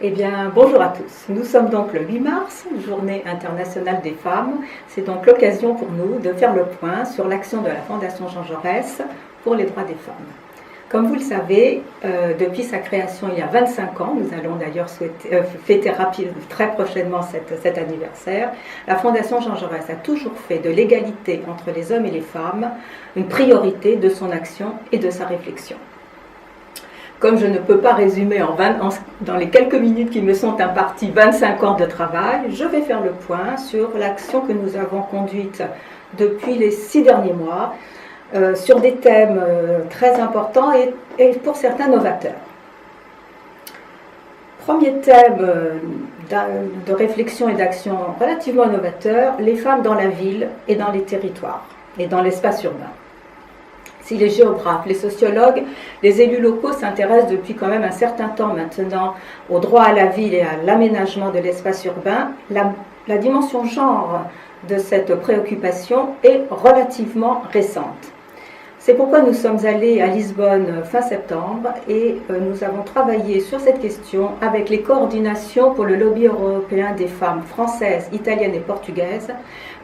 Eh bien, bonjour à tous. Nous sommes donc le 8 mars, Journée internationale des femmes. C'est donc l'occasion pour nous de faire le point sur l'action de la Fondation Jean Jaurès pour les droits des femmes. Comme vous le savez, depuis sa création il y a 25 ans, nous allons d'ailleurs fêter très prochainement cet anniversaire, la Fondation Jean Jaurès a toujours fait de l'égalité entre les hommes et les femmes une priorité de son action et de sa réflexion. Comme je ne peux pas résumer dans les quelques minutes qui me sont imparties 25 ans de travail, je vais faire le point sur l'action que nous avons conduite depuis les 6 derniers mois sur des thèmes très importants et pour certains novateurs. Premier thème de réflexion et d'action relativement novateur, les femmes dans la ville et dans les territoires et dans l'espace urbain. Si les géographes, les sociologues, les élus locaux s'intéressent depuis quand même un certain temps maintenant au droit à la ville et à l'aménagement de l'espace urbain, la dimension genre de cette préoccupation est relativement récente. C'est pourquoi nous sommes allés à Lisbonne fin septembre et nous avons travaillé sur cette question avec les coordinations pour le lobby européen des femmes françaises, italiennes et portugaises,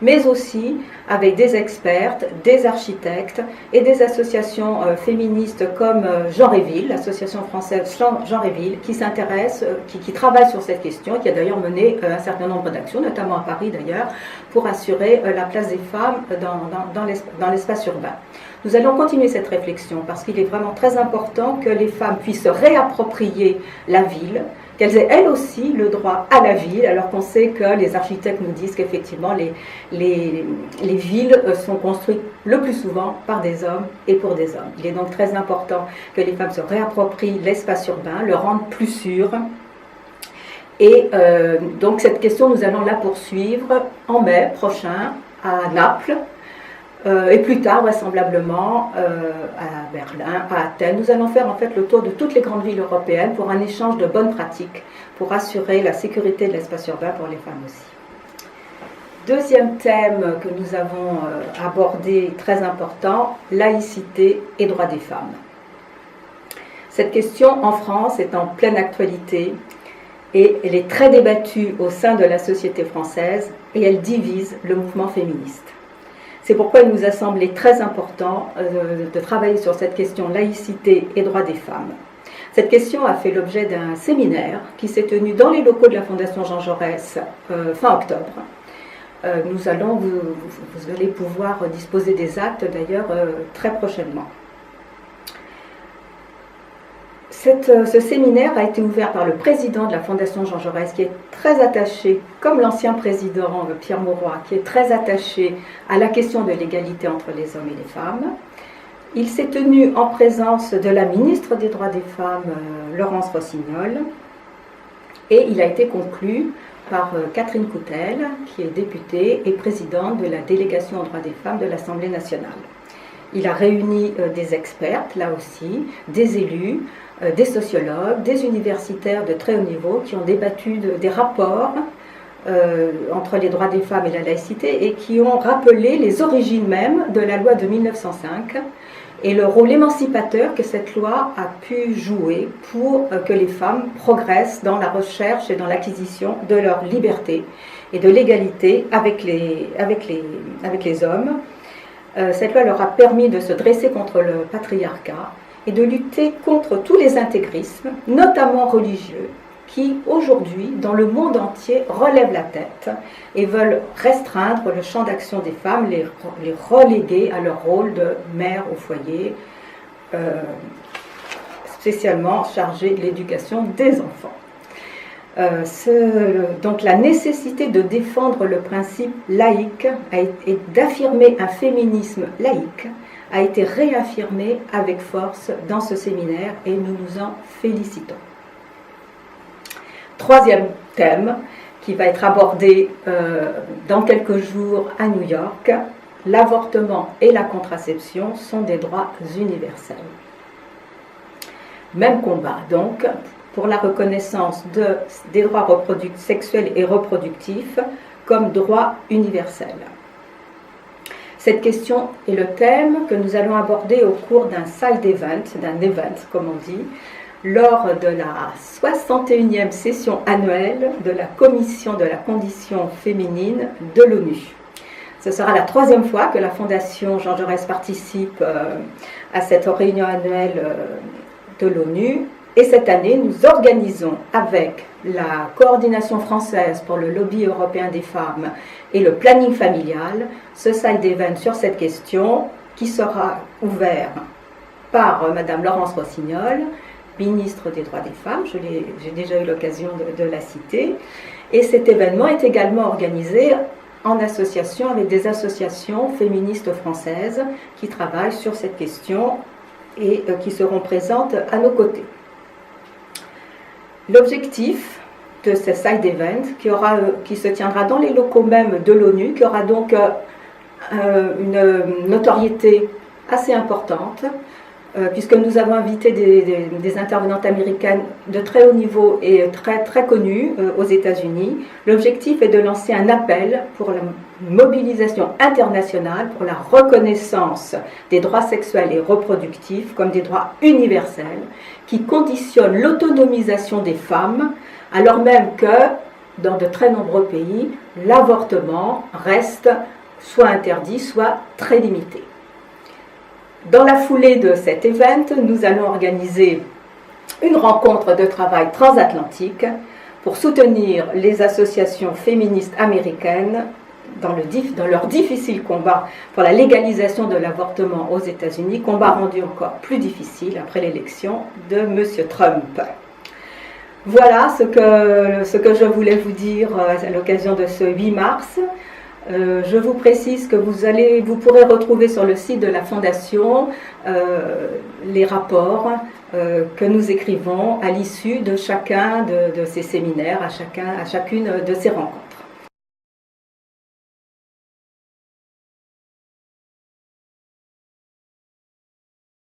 mais aussi avec des expertes, des architectes et des associations féministes comme Jean Réville, l'association française Jean Réville, qui travaille sur cette question, qui a d'ailleurs mené un certain nombre d'actions, notamment à Paris d'ailleurs, pour assurer la place des femmes dans l'espace urbain. Nous allons continuer cette réflexion parce qu'il est vraiment très important que les femmes puissent se réapproprier la ville, qu'elles aient elles aussi le droit à la ville, alors qu'on sait que les architectes nous disent qu'effectivement les villes sont construites le plus souvent par des hommes et pour des hommes. Il est donc très important que les femmes se réapproprient l'espace urbain, le rendent plus sûr. Et donc cette question, nous allons la poursuivre en mai prochain à Naples. Et plus tard, vraisemblablement, à Berlin, à Athènes. Nous allons faire en fait le tour de toutes les grandes villes européennes pour un échange de bonnes pratiques pour assurer la sécurité de l'espace urbain pour les femmes aussi. Deuxième thème que nous avons abordé, très important, laïcité et droits des femmes. Cette question en France est en pleine actualité et elle est très débattue au sein de la société française et elle divise le mouvement féministe. C'est pourquoi il nous a semblé très important de travailler sur cette question laïcité et droits des femmes. Cette question a fait l'objet d'un séminaire qui s'est tenu dans les locaux de la Fondation Jean Jaurès fin octobre. Vous allez pouvoir disposer des actes d'ailleurs très prochainement. Ce séminaire a été ouvert par le président de la Fondation Jean Jaurès, qui est très attaché, comme l'ancien président Pierre Mauroy, qui est très attaché à la question de l'égalité entre les hommes et les femmes. Il s'est tenu en présence de la ministre des Droits des Femmes, Laurence Rossignol, et il a été conclu par Catherine Coutel, qui est députée et présidente de la délégation aux droits des femmes de l'Assemblée nationale. Il a réuni des expertes, là aussi, des élus, des sociologues, des universitaires de très haut niveau qui ont débattu des rapports entre les droits des femmes et la laïcité et qui ont rappelé les origines même de la loi de 1905 et le rôle émancipateur que cette loi a pu jouer pour que les femmes progressent dans la recherche et dans l'acquisition de leur liberté et de l'égalité avec les hommes. Cette loi leur a permis de se dresser contre le patriarcat et de lutter contre tous les intégrismes, notamment religieux, qui aujourd'hui, dans le monde entier, relèvent la tête et veulent restreindre le champ d'action des femmes, les reléguer à leur rôle de mère au foyer, spécialement chargée de l'éducation des enfants. Donc la nécessité de défendre le principe laïque et d'affirmer un féminisme laïque a été réaffirmée avec force dans ce séminaire et nous nous en félicitons. Troisième thème qui va être abordé dans quelques jours à New York, l'avortement et la contraception sont des droits universels. Même combat donc pour la reconnaissance des droits sexuels et reproductifs comme droits universels. Cette question est le thème que nous allons aborder au cours d'un side event, d'un event comme on dit, lors de la 61e session annuelle de la Commission de la condition féminine de l'ONU. Ce sera la 3e fois que la Fondation Jean Jaurès participe à cette réunion annuelle de l'ONU. Et cette année, nous organisons avec la coordination française pour le lobby européen des femmes et le planning familial ce side event sur cette question qui sera ouvert par Madame Laurence Rossignol, ministre des Droits des Femmes, j'ai déjà eu l'occasion de la citer. Et cet événement est également organisé en association avec des associations féministes françaises qui travaillent sur cette question et qui seront présentes à nos côtés. L'objectif de ce side event, qui se tiendra dans les locaux même de l'ONU, qui aura donc une notoriété assez importante, puisque nous avons invité des intervenantes américaines de très haut niveau et très, très connues aux États-Unis. L'objectif est de lancer un appel pour la mobilisation internationale pour la reconnaissance des droits sexuels et reproductifs comme des droits universels qui conditionnent l'autonomisation des femmes, alors même que dans de très nombreux pays, l'avortement reste soit interdit, soit très limité. Dans la foulée de cet event, nous allons organiser une rencontre de travail transatlantique pour soutenir les associations féministes américaines dans leur difficile combat pour la légalisation de l'avortement aux États-Unis, combat rendu encore plus difficile après l'élection de M. Trump. Voilà ce que je voulais vous dire à l'occasion de ce 8 mars. Je vous précise que vous pourrez retrouver sur le site de la Fondation les rapports que nous écrivons à l'issue de chacun de ces séminaires, à chacune de ces rencontres.